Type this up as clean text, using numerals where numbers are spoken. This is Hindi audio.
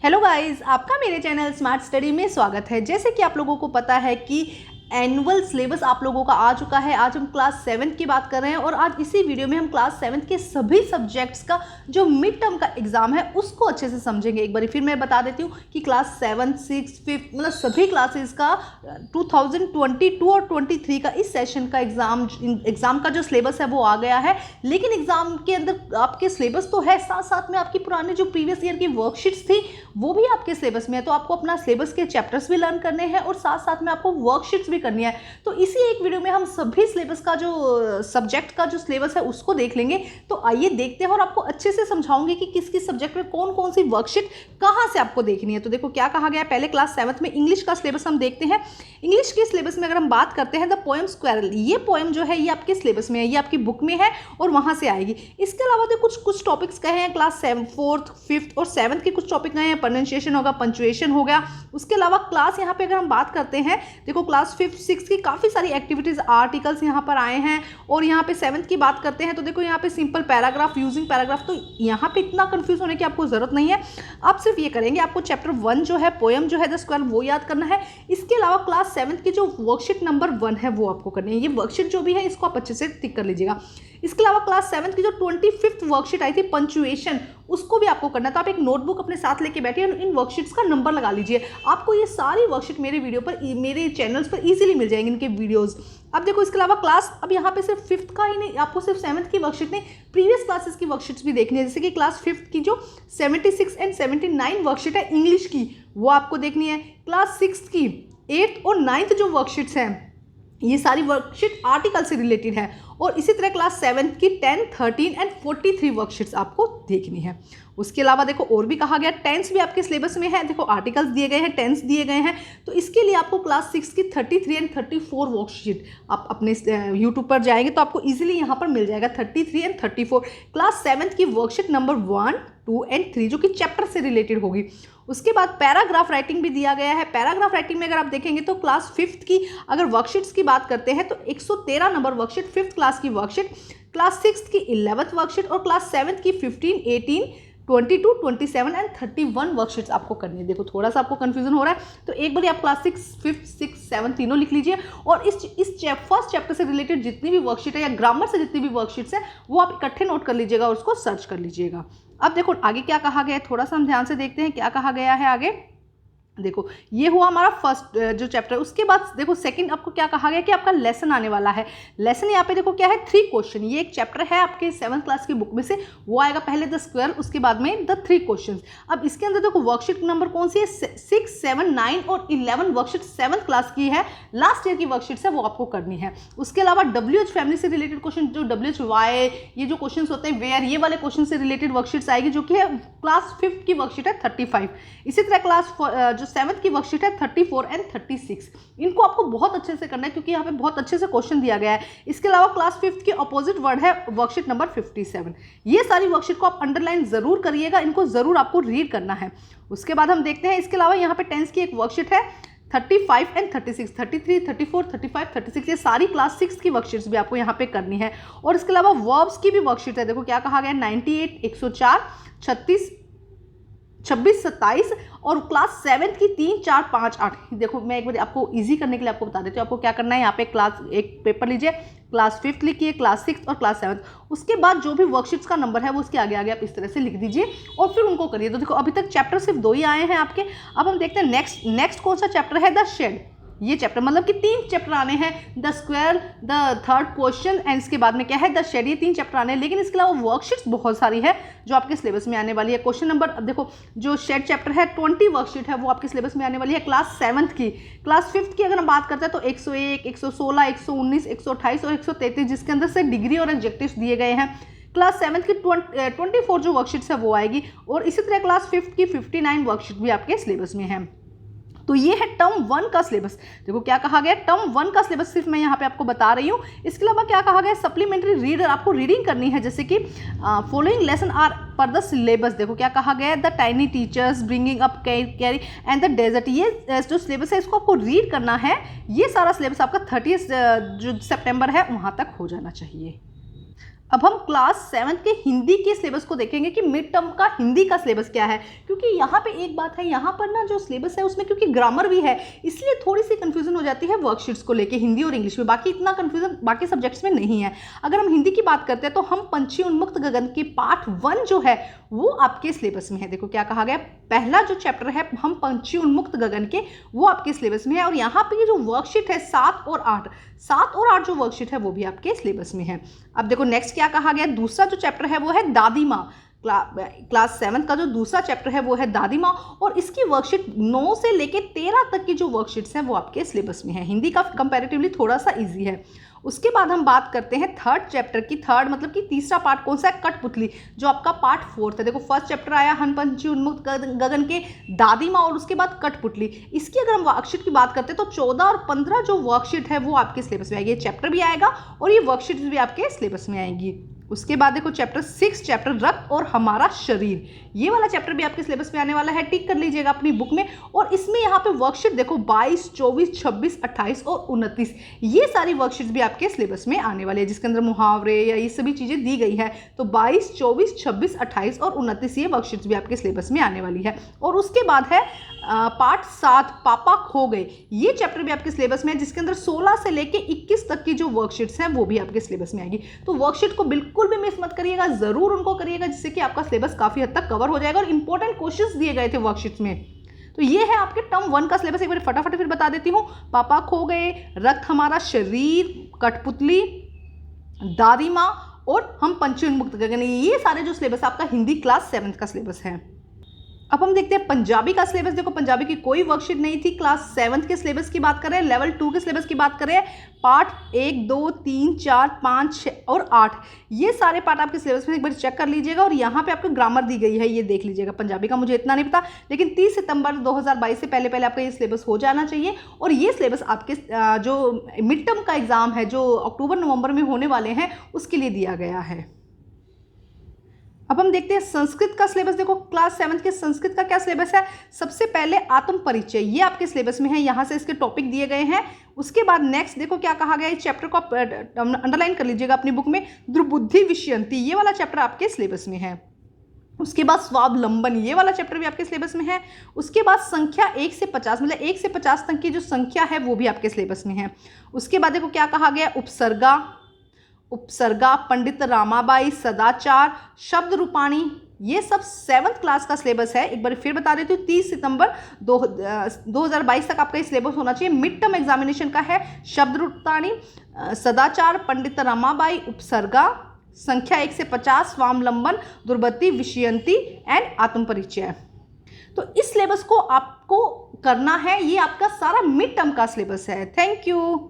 हेलो गाइस, आपका मेरे चैनल स्मार्ट स्टडी में स्वागत है। जैसे कि आप लोगों को पता है कि एनुअल सिलेबस आप लोगों का आ चुका है। आज हम क्लास 7 की बात कर रहे हैं और आज इसी वीडियो में हम क्लास 7 के सभी सब्जेक्ट्स का जो मिड टर्म का एग्जाम है उसको अच्छे से समझेंगे। एक बार फिर मैं बता देती हूँ कि क्लास 7, 6, 5 मतलब सभी क्लासेस का 2022 और 23 का इस सेशन का एग्जाम का जो सिलेबस है वो आ गया है। लेकिन एग्जाम के अंदर आपके सिलेबस तो है, साथ साथ में आपकी पुरानी जो प्रीवियस ईयर की वर्कशीट्स थी वो भी आपके सिलेबस में है। तो आपको अपना सिलेबस के चैप्टर्स भी लर्न करने हैं और साथ साथ में आपको वर्कशीट्स भी करनी है। तो इसी एक वीडियो में हम सभी सिलेबस का जो सब्जेक्ट का जो सिलेबस है उसको देख लेंगे। तो आइए देखते हैं और आपको अच्छे से समझाऊंगी कि किस किस सब्जेक्ट में कौन कौन सी वर्कशीट कहाँ से आपको देखनी है। तो देखो क्या कहा गया है। पहले क्लास 7 में इंग्लिश का सिलेबस हम देखते हैं। इंग्लिश के सिलेबस में अगर हम बात करते हैं द पोएम स्क्वेरल, ये पोएम जो है ये आपके सिलेबस में है, ये आपकी बुक में है और वहाँ से आएगी। इसके अलावा तो कुछ टॉपिक्स कहे हैं क्लास 4th, 5th और 7th के कुछ टॉपिक कहे हैं। प्रोनाउंसिएशन होगा, पंक्चुएशन हो गया। उसके अलावा क्लास यहाँ पे अगर हम बात करते हैं, देखो क्लास 5th, 6th की काफ़ी सारी एक्टिविटीज़, आर्टिकल्स यहाँ पर आए हैं। और यहाँ पे 7th की बात करते हैं तो देखो यहाँ पे सिंपल पैराग्राफ, यूजिंग पैराग्राफ। तो यहाँ पे इतना कंफ्यूज होने की आपको ज़रूरत नहीं है। आप सिर्फ ये करेंगे, आपको चैप्टर 1 जो है पोएम जो है द स्क्वेयर वो याद करना है। इसके अलावा क्लास 7th की जो वर्कशीट नंबर 1 है वो आपको करनी है। ये वर्कशीट जो भी है इसको आप अच्छे से टिक कर लीजिएगा। इसके अलावा क्लास 7th की जो 25th वर्कशीट आई थी पंक्चुएशन, उसको भी आपको करना है। तो आप एक नोटबुक अपने साथ लेके बैठिए, इन वर्कशीट्स का नंबर लगा लीजिए। आपको ये सारी वर्कशीट मेरे वीडियो पर, मेरे चैनल्स पर इजीली मिल जाएंगे इनके वीडियोस। अब देखो इसके अलावा क्लास, अब यहाँ पे सिर्फ 5th का ही नहीं, आपको सिर्फ 7th की वर्कशीट नहीं, प्रीवियस क्लासेस की वर्कशीट्स भी देखनी है। जैसे कि क्लास 5th की जो 76 एंड 79 वर्कशीट है इंग्लिश की, वो आपको देखनी है। क्लास 6th की 8th और 9th जो वर्कशीट्स हैं, ये सारी वर्कशीट आर्टिकल से रिलेटेड है। और इसी तरह क्लास 7th की 10, 13 एंड 43 वर्कशीट्स आपको देखनी है। उसके अलावा देखो और भी कहा गया, टेंस भी आपके सिलेबस में है। देखो आर्टिकल्स दिए गए हैं, टेंस दिए गए हैं। तो इसके लिए आपको क्लास 6 की 33 एंड 34 वर्कशीट आप अपने यूट्यूब पर जाएंगे तो आपको इजीली यहाँ पर मिल जाएगा 33 एंड 34। क्लास 7th की वर्कशीट नंबर 1, 2 एंड 3 जो कि चैप्टर से रिलेटेड होगी। उसके बाद पैराग्राफ राइटिंग भी दिया गया है। पैराग्राफ राइटिंग में अगर आप देखेंगे तो क्लास 5th की अगर वर्कशीट्स की बात करते हैं तो 113 नंबर वर्कशीट 5th क्लास की वर्कशीट, क्लास 6th की 11th वर्कशीट और क्लास 7th की 15, 18, 22, 27 एंड 31 वर्कशीट्स आपको करनी है। देखो थोड़ा सा आपको कंफ्यूजन हो रहा है तो एक बार आप क्लास 6, 5th, 6, 7 तीनों लिख लीजिए और इस फर्स्ट चैप्टर से रिलेटेड जितनी भी वर्कशीट है या ग्रामर से जितनी भी वर्कशीट्स हैं वो आप इकट्ठे नोट कर लीजिएगा और उसको सर्च कर लीजिएगा। अब देखो आगे क्या कहा गया है, थोड़ा सा हम ध्यान से देखते हैं क्या कहा गया है आगे। देखो ये हुआ हमारा फर्स्ट जो चैप्टर। उसके बाद देखो सेकंड आपको क्या कहा गया कि आपका लेसन आने वाला है। लेसन यहाँ पे देखो क्या है, 3 क्वेश्चन। ये एक चैप्टर है आपके 7th क्लास की बुक में से, वो आएगा पहले द स्क्वायर, उसके बाद में द 3 क्वेश्चन। अब इसके अंदर देखो वर्कशीट नंबर कौन सी है, 6, 7, 9 और 11 वर्कशीट 7th क्लास की है, लास्ट ईयर की वर्कशीट्स है वो आपको करनी है। उसके अलावा WH फैमिली से रिलेटेड क्वेश्चन, जो WH वाई ये जो क्वेश्चन होते हैं, वेयर, ये वाले क्वेश्चन से रिलेटेड वर्कशीट्स आएगी जो कि है क्लास 5th की वर्कशीट है 35। इसी तरह क्लास जो 7th की वर्कशीट है 34 एंड 36। इनको आपको बहुत अच्छे से करना है क्योंकि यहाँ पे बहुत अच्छे से क्वेश्चन दिया गया है। इसके अलावा क्लास 5th की अपोजिट वर्ड है वर्कशीट नंबर 57। ये सारी वर्कशीट को आप अंडरलाइन जरूर करिएगा, इनको जरूर आपको रीड करना है। उसके बाद हम देखते हैं इसके अलावा यहाँ पे टेंस की एक वर्कशीट है 35 एंड 36, 33, 34, 35, 36। ये सारी क्लास 6 की वर्कशीट्स भी आपको यहाँ पे करनी है। और इसके अलावा वर्ब्स की भी वर्कशीट है। देखो क्या कहा गया, 98, 104, 36, 26, 27 और क्लास 7th की 3, 4, 5, 8। देखो मैं एक बार आपको इजी करने के लिए आपको बता देती हूँ आपको क्या करना है। यहाँ पे क्लास एक पेपर लीजिए, क्लास 5th लिखिए, क्लास 6th और क्लास 7th। उसके बाद जो भी वर्कशीट्स का नंबर है वो उसके आगे आगे आप इस तरह से लिख दीजिए और फिर उनको करिए। तो देखो अभी तक चैप्टर सिर्फ 2 ही आए हैं आपके। अब हम देखते हैं नेक्स्ट कौन सा चैप्टर है, द शेड। ये चैप्टर मतलब कि 3 चैप्टर आने हैं, the square, the 3rd question and इसके बाद में क्या है द शेड। ये 3 चैप्टर आने हैं। लेकिन इसके अलावा वर्कशीट्स बहुत सारी है जो आपके सिलेबस में आने वाली है। क्वेश्चन नंबर, अब देखो जो शेड चैप्टर है 20 वर्कशीट है वो आपके सिलेबस में आने वाली है क्लास 7th की। क्लास 5th की अगर हम बात करते हैं तो 101, 116, 119, 128 और 133 जिसके अंदर से डिग्री और एडजेक्टिव्स दिए गए हैं। क्लास 7th की 24 जो वर्कशीट्स है वो आएगी। और इसी तरह क्लास 5th की 59 वर्कशीट भी आपके सिलेबस में है। तो ये है टर्म 1 का सिलेबस। देखो क्या कहा गया, टर्म 1 का सिलेबस सिर्फ मैं यहाँ पे आपको बता रही हूँ। इसके अलावा क्या कहा गया, सप्लीमेंट्री रीडर आपको रीडिंग करनी है। जैसे कि following lesson are per the syllabus. देखो क्या कहा गया है, the tiny teachers, bringing up Kari and the desert. ये जो सिलेबस है इसको आपको रीड करना है। ये सारा सिलेबस आपका 30 जो सितंबर है वहाँ तक हो जाना चाहिए। अब हम क्लास 7 के हिंदी के सिलेबस को देखेंगे कि मिड टर्म का हिंदी का सिलेबस क्या है, क्योंकि यहाँ पे एक बात है, यहाँ पर ना जो सिलेबस है उसमें क्योंकि ग्रामर भी है, इसलिए थोड़ी सी कंफ्यूजन हो जाती है वर्कशीट्स को लेके हिंदी और इंग्लिश में। बाकी इतना कंफ्यूजन बाकी सब्जेक्ट्स में नहीं है। अगर हम हिंदी की बात करते हैं तो हम पंछी उन्मुक्त गगन के पार्ट 1 जो है वो आपके सिलेबस में है। देखो क्या कहा गया, पहला जो चैप्टर है हम पंछी उन्मुक्त गगन के, वो आपके सिलेबस में है। और यहाँ पे ये जो वर्कशीट है 7 और 8 जो वर्कशीट है वो भी आपके सिलेबस में है। अब देखो नेक्स्ट क्या कहा गया, दूसरा जो चैप्टर है वो है दादी माँ। क्लास 7 का जो दूसरा चैप्टर है वो है दादी माँ, और इसकी वर्कशीट 9 से लेके 13 तक की जो वर्कशीट्स हैं वो आपके सिलेबस में है। हिंदी का कंपैरेटिवली थोड़ा सा इजी है। उसके बाद हम बात करते हैं थर्ड चैप्टर की। थर्ड मतलब कि तीसरा पार्ट कौन सा है, कठपुतली, जो आपका पार्ट 4 है। देखो फर्स्ट चैप्टर आया हन पंछी उन्मुक्त गगन के, दादी माँ, और उसके बाद कठपुतली। इसकी अगर हम वर्कशीट की बात करते हैं तो 14 और 15 जो वर्कशीट है वो आपके सिलेबस में आएगी। ये चैप्टर भी आएगा और ये वर्कशीट भी आपके सिलेबस में आएगी। उसके बाद देखो चैप्टर 6 चैप्टर रक्त और हमारा शरीर, ये वाला चैप्टर भी आपके सिलेबस में आने वाला है, टिक कर लीजिएगा अपनी बुक में। और इसमें यहाँ पे वर्कशीट देखो 22, 24, 26, 28 और 29, ये सारी वर्कशीट्स भी आपके सिलेबस में आने वाली है, जिसके अंदर मुहावरे या ये सभी चीज़ें दी गई है। तो 22, 24, 26, 28 और 29 ये वर्कशीट्स भी आपके सिलेबस में आने वाली है। और उसके बाद है पार्ट 7 पापा खो गए, ये चैप्टर भी आपके सिलेबस में है, जिसके अंदर 16 से लेके 21 तक की जो वर्कशीट्स हैं वो भी आपके सिलेबस में आएगी। तो वर्कशीट को बिल्कुल भी मिस मत करिएगा, जरूर उनको करिएगा, जिससे कि आपका सिलेबस काफी हद तक कवर हो जाएगा। और इंपॉर्टेंट क्वेश्चंस दिए गए थे वर्कशीट्स में। तो ये है आपके टर्म 1 का सिलेबस। एक बार फटाफट फिर बता देती हूँ, पापा खो गए, रक्त हमारा शरीर, कठपुतली, दादी माँ और हम पंछी उन्मुक्त गगन, ये सारे जो सिलेबस आपका हिंदी क्लास 7 का सिलेबस है। अब हम देखते हैं पंजाबी का सिलेबस। देखो पंजाबी की कोई वर्कशीट नहीं थी। क्लास 7 के सिलेबस की बात करें, लेवल 2 के सिलेबस की बात करें, पार्ट 1, 2, 3, 4, 5, 6 और 8, ये सारे पार्ट आपके सिलेबस में एक बार चेक कर लीजिएगा। और यहाँ पे आपको ग्रामर दी गई है, ये देख लीजिएगा। पंजाबी का मुझे इतना नहीं पता, लेकिन 30 सितंबर 2022 से पहले आपका ये सिलेबस हो जाना चाहिए। और ये सिलेबस आपके जो मिड टर्म का एग्जाम है जो अक्टूबर नवंबर में होने वाले हैं उसके लिए दिया गया है। अब हम देखते हैं संस्कृत का सिलेबस। देखो क्लास 7 के संस्कृत का क्या सिलेबस है। सबसे पहले आत्म परिचय, ये आपके सिलेबस में है, यहाँ से इसके टॉपिक दिए गए हैं। उसके बाद नेक्स्ट देखो क्या कहा गया है, इस चैप्टर को आप अंडरलाइन कर लीजिएगा अपनी बुक में, दुर्बुद्धि विषयंती, ये वाला चैप्टर आपके सिलेबस में है। उसके बाद स्वावलंबन, ये वाला चैप्टर भी आपके सिलेबस में है। उसके बाद संख्या 1 से 50, मतलब 1 से 50 तक की जो संख्या है वो भी आपके सिलेबस में है। उसके बाद देखो क्या कहा गया, उपसर्गा, पंडित रामाबाई, सदाचार, शब्द रूपाणी, ये सब 7th क्लास का सिलेबस है। एक बार फिर बता देती हूँ, 30 सितंबर 2022 तक आपका ये सिलेबस होना चाहिए। मिड टर्म एग्जामिनेशन का है शब्द रूपाणी, सदाचार, पंडित रामाबाई, उपसर्गा, संख्या 1 से 50, स्वावलंबन, दुर्बुद्धि विषयंती एंड आत्म परिचय। तो इस सिलेबस को आपको करना है, ये आपका सारा मिड टर्म का सिलेबस है। Thank you.